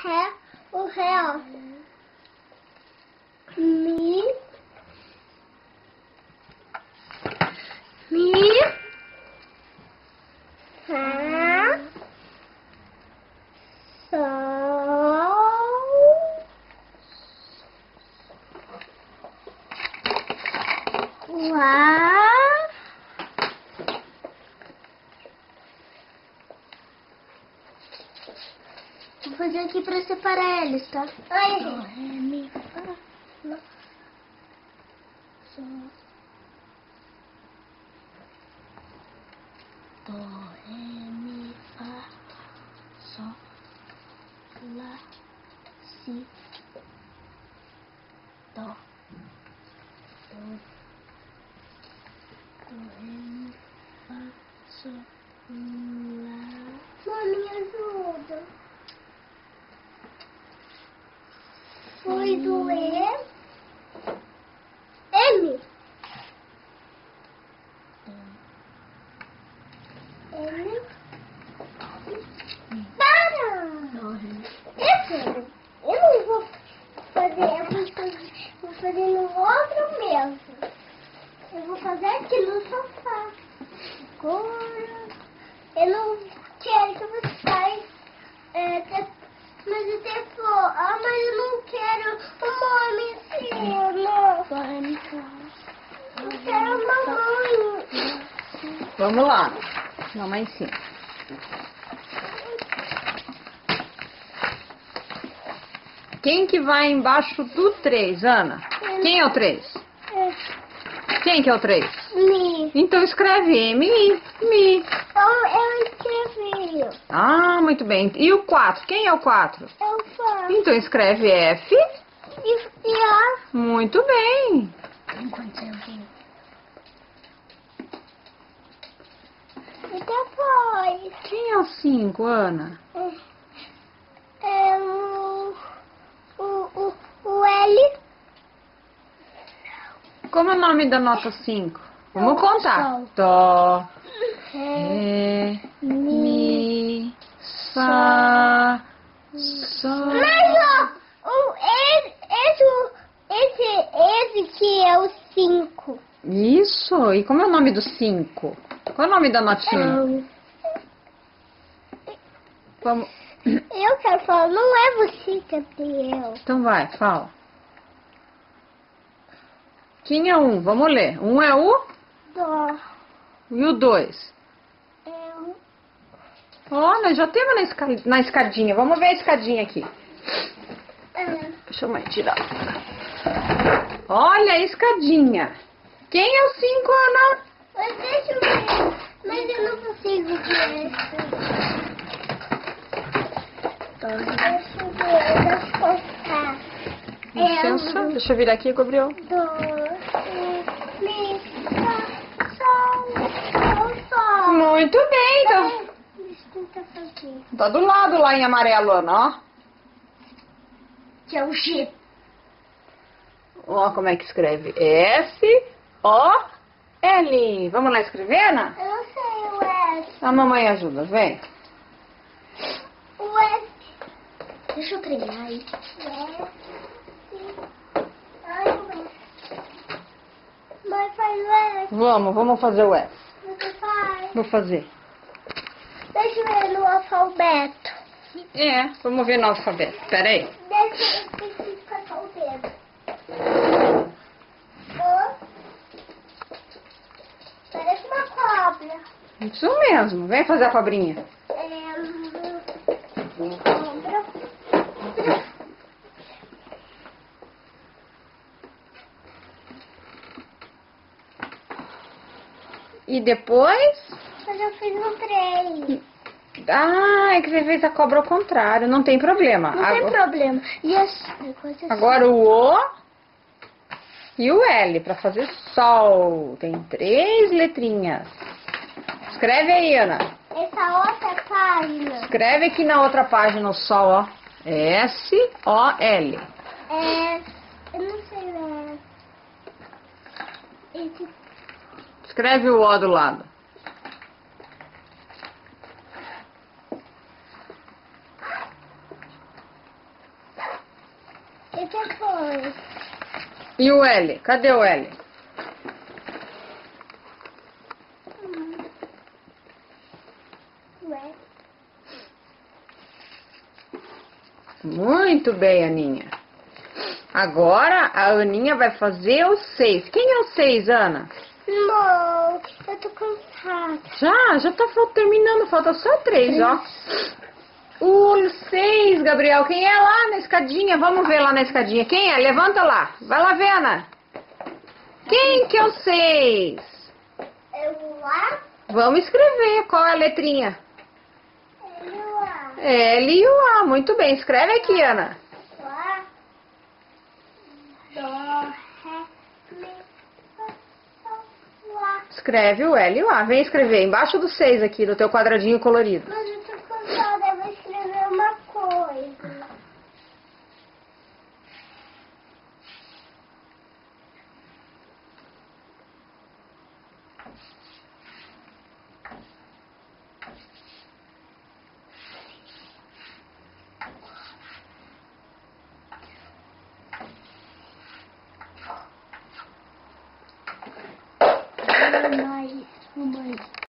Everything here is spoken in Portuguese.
ré, ó. Mi, ré, sol, lá. Vou fazer aqui pra separar eles, tá? Ai, dó, ré, mi, fá, lá, sol. Dó, ré, mi, fá, sol, lá, si, dó. Dó, ré, mi, fá, sol, lá. Mãe, me ajuda. Foi do E, M. M. Para! Eu não vou fazer, vou fazer no outro mesmo. Eu vou fazer aqui no sofá. Agora, eu não quero que você faça, mas eu tenho flor. Ah, mas eu não quero mamãe me ensina. Eu quero mamãe. Vamos lá. Mamãe ensina. Quem que vai embaixo do 3, Ana? Quem é o 3? Quem que é o 3? Mi. Então escreve Mi. Eu escrevi. Ah, muito bem. E o 4? Quem é o 4? Eu faço. Então escreve F. E A. Muito bem. Enquanto eu vou. E depois? Quem é o 5, Ana? É o L. Como é o nome da nota 5? Vamos contar. Sol. Dó, Ré. Ré, Mi, Fá, Sol. Mas, ó, esse que é o 5. Isso. E como é o nome do 5? Qual é o nome da notinha? Vamos. Eu quero falar, não é você, Gabriel. Então vai, fala. Quem é 1? Vamos ler. 1 é o? Dó. E o 2? É o... Olha, já temos na escadinha. Vamos ver a escadinha aqui. Deixa eu tirar. Olha a escadinha. Quem é o 5, Ana? Mas deixa eu ver. Mas eu não consigo ver essa. Deixa eu ver, deixa eu contar. Licença, deixa eu virar aqui, Gabriel. Dó, mi, fá, sol. Muito bem, então. Deixa eu tentar fazer. Tá do lado lá em amarelo, Ana, ó. Que é o G. Ó como é que escreve. S-O-L. Vamos lá escrever, Ana? Eu não sei o S. A mamãe ajuda, vem. O S. Deixa eu treinar aí. Mãe, faz o S. Vamos fazer o S. Você faz. Vou fazer. Deixa eu ver no alfabeto. Vamos ver no alfabeto. Pera aí. Deixa eu preciso passar o dedo. Parece uma cobra. Isso mesmo. Vem fazer a cobrinha. Cobra. E depois? Mas eu fiz um 3. Ah, é que você fez a cobra ao contrário. Não tem problema. Não tem problema. E Agora o O e o L para fazer sol. Tem 3 letrinhas. Escreve aí, Ana. essa outra página Escreve aqui na outra página o sol, ó. S-O-L. eu não sei ler. Esse Escreve o O do lado. E depois? E o L? Cadê o L? Ué. Muito bem, Aninha. Agora a Aninha vai fazer o 6. Quem é o 6, Ana? Não, eu tô cansada. Já tá terminando, falta só 3, ó. O 6, Gabriel, quem é lá na escadinha? Vamos ver lá na escadinha. Quem é? Levanta lá. Vai lá ver, Ana. Quem que é o 6? Eu lá, Vamos escrever. Qual é a letrinha? eu lá. L e o A. Muito bem. Escreve aqui, Ana. Lá. Dó, ré, mi, fá, sol, lá. Escreve o L e o A. Vem escrever embaixo do 6 aqui, do teu quadradinho colorido. Mas eu tô cansada, eu vou escrever uma coisa.